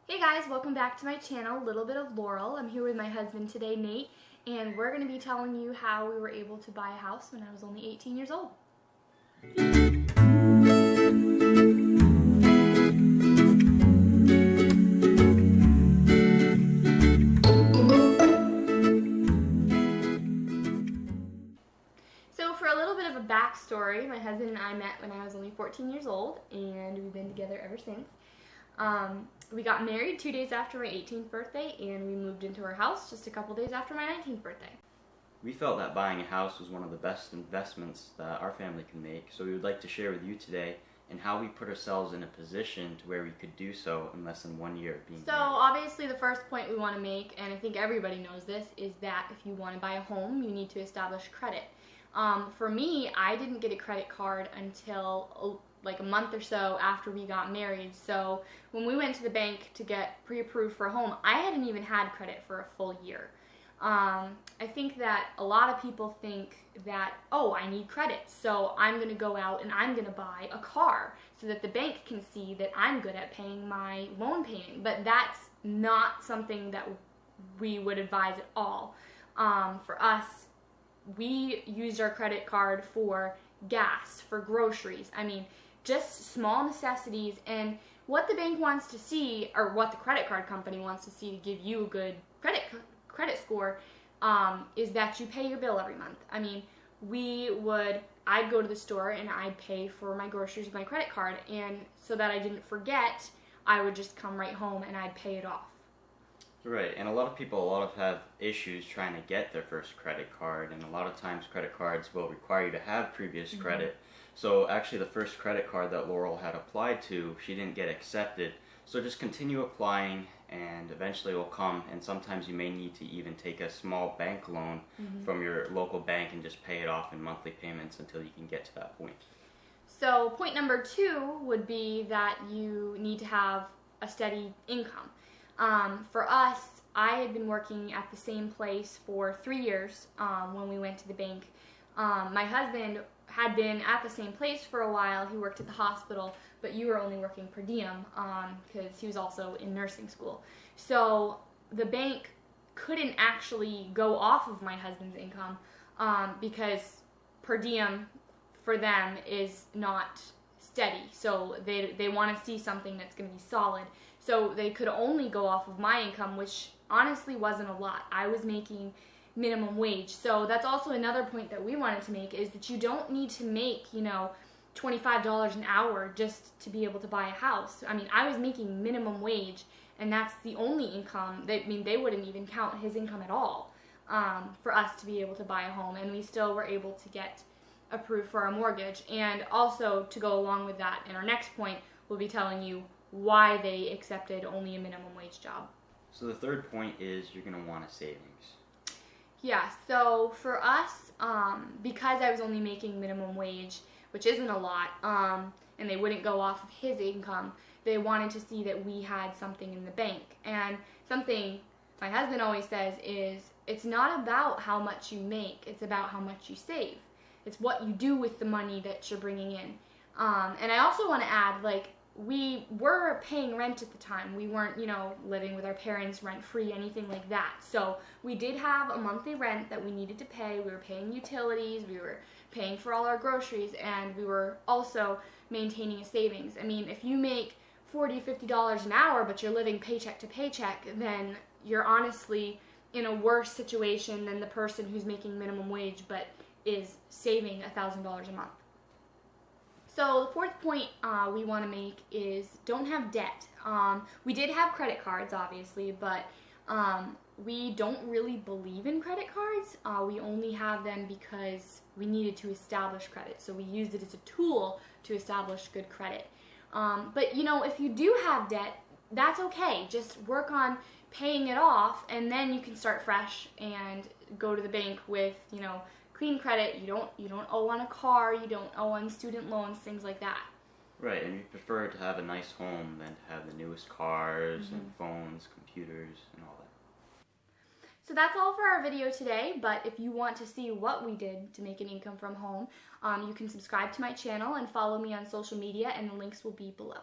Hey guys, welcome back to my channel, Little Bit of Laurel. I'm here with my husband today, Nate, and we're going to be telling you how we were able to buy a house when I was only 18 years old. So for a little bit of a backstory, my husband and I met when I was only 14 years old, and we've been together ever since. We got married 2 days after my 18th birthday, and we moved into our house just a couple days after my 19th birthday. We felt that buying a house was one of the best investments that our family can make, so we would like to share with you today and how we put ourselves in a position to where we could do so in less than 1 year of being married. Obviously the first point we want to make, and I think everybody knows this, is that if you want to buy a home, you need to establish credit. For me, I didn't get a credit card until like a month or so after we got married. So when we went to the bank to get pre-approved for a home, I hadn't even had credit for a full year. I think that a lot of people think that, oh, I need credit, so I'm going to go out and I'm going to buy a car so that the bank can see that I'm good at paying my loan payment. But that's not something that we would advise at all. For us, we used our credit card for gas, for groceries. I mean, just small necessities, and what the bank wants to see, or what the credit card company wants to see to give you a good credit score, is that you pay your bill every month. I mean, I'd go to the store and I'd pay for my groceries with my credit card, and so that I didn't forget, I would just come right home and I'd pay it off. Right, and a lot of have issues trying to get their first credit card, and a lot of times credit cards will require you to have previous credit. So actually the first credit card that Laurel had applied to, she didn't get accepted. So just continue applying and eventually it will come, and sometimes you may need to even take a small bank loan from your local bank and just pay it off in monthly payments until you can get to that point. So point number 2 would be that you need to have a steady income. For us, I had been working at the same place for 3 years when we went to the bank. My husband had been at the same place for a while. He worked at the hospital, but you were only working per diem because he was also in nursing school. So the bank couldn't actually go off of my husband's income because per diem for them is not steady. So they want to see something that's going to be solid. So they could only go off of my income, which honestly wasn't a lot. I was making minimum wage. So that's also another point that we wanted to make, is that you don't need to make, $25 an hour just to be able to buy a house. I mean, I was making minimum wage, and that's the only income. They wouldn't even count his income at all for us to be able to buy a home, and we still were able to get approved for our mortgage. And also, to go along with that, in our next point, we'll be telling you why they accepted only a minimum wage job. So the third point is you're going to want a savings. Yeah, so for us, because I was only making minimum wage, which isn't a lot, and they wouldn't go off of his income, they wanted to see that we had something in the bank. And something my husband always says is, it's not about how much you make, it's about how much you save. It's what you do with the money that you're bringing in. And I also want to add, we were paying rent at the time. We weren't, living with our parents rent-free, anything like that. So we did have a monthly rent that we needed to pay. We were paying utilities, we were paying for all our groceries, and we were also maintaining a savings. I mean, if you make $40, $50 an hour, but you're living paycheck to paycheck, then you're honestly in a worse situation than the person who's making minimum wage but is saving $1,000 a month. So the fourth point we want to make is don't have debt. We did have credit cards, obviously, but we don't really believe in credit cards. We only have them because we needed to establish credit. So we used it as a tool to establish good credit. But if you do have debt, that's okay. Just work on paying it off, and then you can start fresh and go to the bank with, clean credit. You don't owe on a car, you don't owe on student loans, things like that. Right, and you prefer to have a nice home than to have the newest cars and phones, computers, and all that. So that's all for our video today, but if you want to see what we did to make an income from home, you can subscribe to my channel and follow me on social media, and the links will be below.